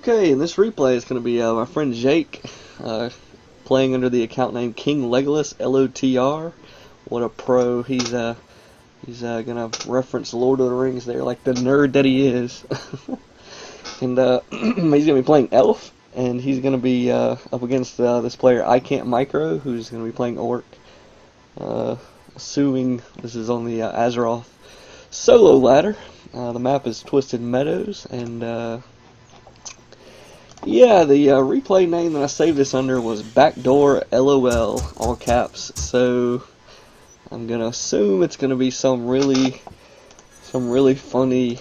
Okay, and this replay is going to be my friend Jake playing under the account name King Legolas LOTR. What a pro! He's going to reference Lord of the Rings there, like the nerd that he is. And he's going to be playing Elf, and he's going to be up against this player I Can't Micro, who's going to be playing Orc. Assuming this is on the Azeroth solo ladder. The map is Twisted Meadows, and yeah, the replay name that I saved this under was Backdoor LOL, all caps. So I'm gonna assume it's gonna be some really funny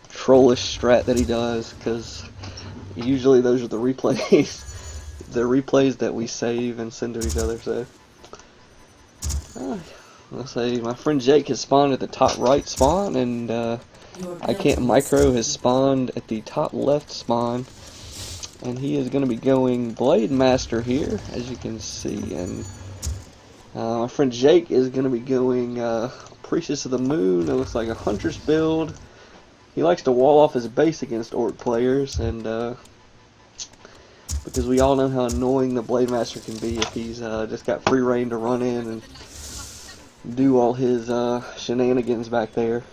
trollish strat that he does, because usually those are the replays that we save and send to each other. So let's say my friend Jake has spawned at the top right spawn, and I Can't Micro has spawned at the top left spawn, and he is going to be going Blade Master here, as you can see, and my friend Jake is going to be going Priestess of the Moon. It looks like a Huntress build. He likes to wall off his base against Orc players, and because we all know how annoying the Blade Master can be if he's just got free reign to run in and do all his shenanigans back there.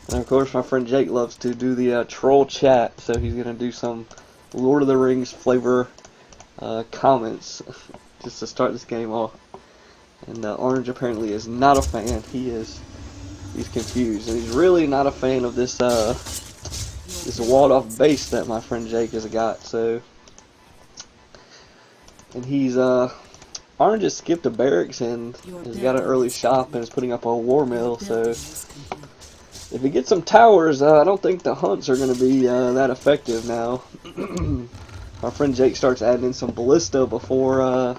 And of course my friend Jake loves to do the troll chat, so he's going to do some Lord of the Rings flavor comments just to start this game off. And Orange apparently is not a fan. He's confused, and he's really not a fan of this this walled off base that my friend Jake has got. So, and he's Orange has skipped a barracks and has got an early shop and is putting up a war mill. So if he gets some towers, I don't think the hunts are going to be that effective now. Our friend Jake starts adding in some ballista before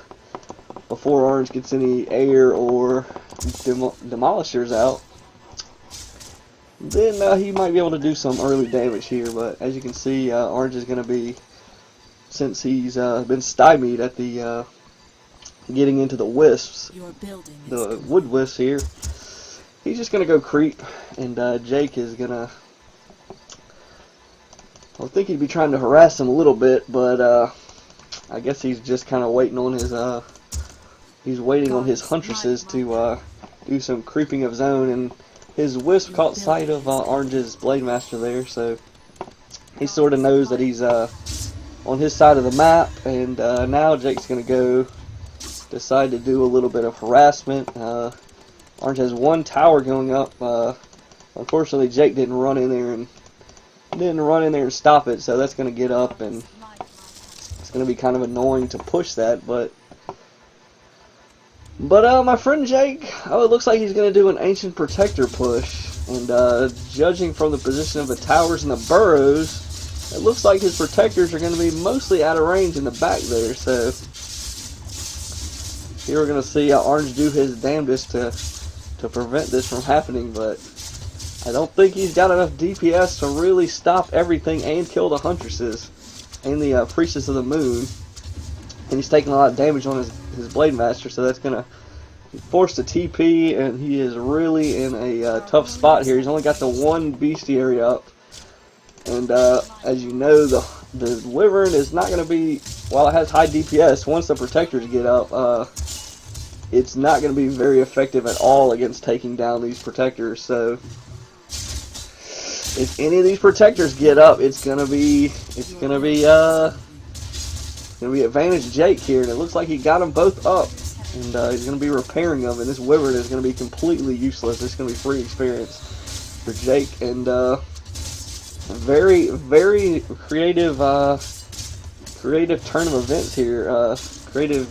Orange gets any air or demolishers out. Then he might be able to do some early damage here, but as you can see, Orange is going to be, since he's been stymied at the getting into the wisps, the wood wisps here, he's just going to go creep, and Jake is going to, I think he'd be trying to harass him a little bit, but I guess he's just kind of waiting on his, huntresses to do some creeping of zone, and his wisp caught sight of Orange's Blade Master there, so he sort of knows that he's on his side of the map, and now Jake's going to decide to do a little bit of harassment. Orange has one tower going up. Unfortunately, Jake didn't run in there and stop it, so that's going to get up, and it's going to be kind of annoying to push that. But my friend Jake, it looks like he's going to do an Ancient Protector push, and judging from the position of the towers and the burrows, it looks like his protectors are going to be mostly out of range in the back there. So here we're going to see Orange do his damnedest to prevent this from happening, but I don't think he's got enough DPS to really stop everything and kill the Huntresses and the Priestess of the Moon. And he's taking a lot of damage on his Blade Master, so that's going to force the TP, and he is really in a tough spot here. He's only got the one bestiary up, and as you know, the Wyvern is not going to be, while it has high DPS, once the Protectors get up, it's not going to be very effective at all against taking down these Protectors. So if any of these Protectors get up, it's going to be advantage Jake here, and it looks like he got them both up, and he's going to be repairing them, and this Wyvern is going to be completely useless. It's going to be free experience for Jake, and very, very creative turn of events here, creative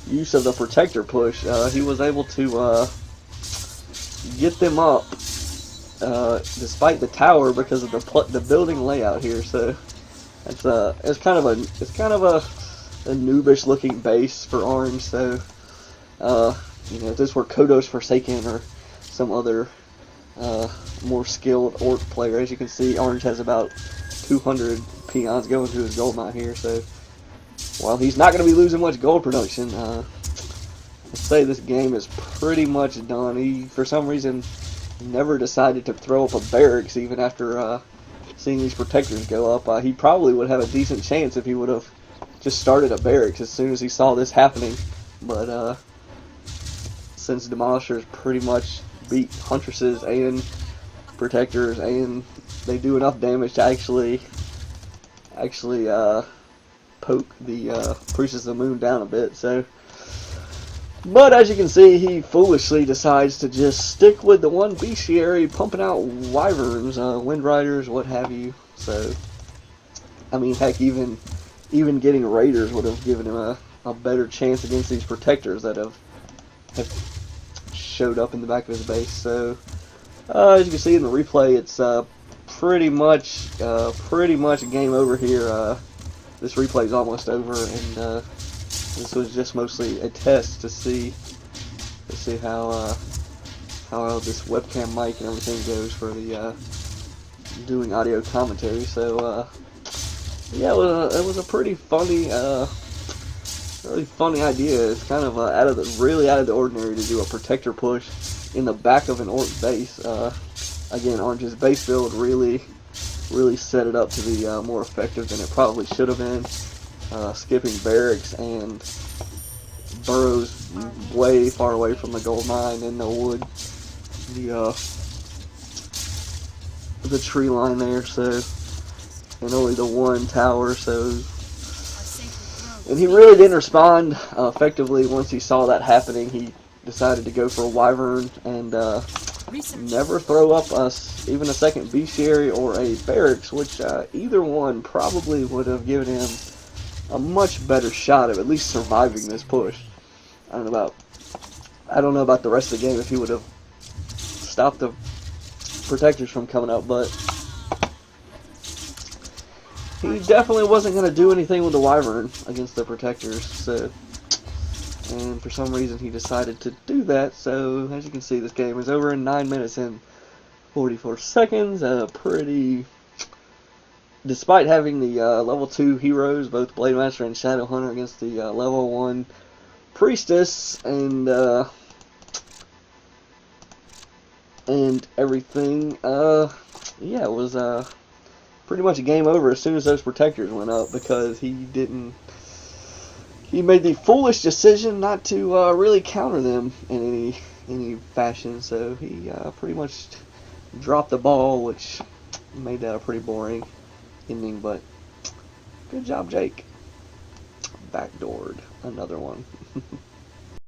use of the Protector push. He was able to get them up despite the tower because of the building layout here. So it's kind of a noobish looking base for Orange. So if this were Kodos Forsaken or some other more skilled Orc player, as you can see, Orange has about 200 peons going to his gold mine here. So while he's not going to be losing much gold production, let's say this game is pretty much done. He, for some reason, never decided to throw up a barracks even after seeing these protectors go up. He probably would have a decent chance if he would have just started a barracks as soon as he saw this happening. But since Demolishers pretty much beat Huntresses and Protectors, and they do enough damage to actually poke the Priestess of the Moon down a bit. So, but as you can see, he foolishly decides to just stick with the one bestiary, pumping out wyverns, wind riders, what have you. So, I mean, heck, even getting raiders would have given him a better chance against these protectors that have showed up in the back of his base. So, as you can see in the replay, it's pretty much game over here. This replay is almost over, and this was just mostly a test to see how this webcam mic and everything goes for the doing audio commentary. So yeah, it was a pretty funny, really funny idea. It's kind of really out of the ordinary to do a protector push in the back of an orc base. Again, Orange's base build really set it up to be more effective than it probably should have been. Skipping barracks and burrows way far away from the gold mine and the wood, the tree line there. So, and only the one tower. So, and he really didn't respond effectively once he saw that happening. He decided to go for a wyvern and never throw up even a second bestiary or a barracks, which either one probably would have given him a much better shot of at least surviving this push. I don't know about the rest of the game if he would have stopped the protectors from coming up, but he definitely wasn't going to do anything with the wyvern against the protectors. So, and for some reason he decided to do that. So as you can see, this game is over in 9 minutes and 44 seconds. Despite having the level 2 heroes, both Blade Master and Shadow Hunter, against the level 1 Priestess and everything, yeah, it was pretty much a game over as soon as those protectors went up, because he made the foolish decision not to really counter them in any fashion. So he pretty much dropped the ball, which made that a pretty boring ending. But good job, Jake. Backdoored another one.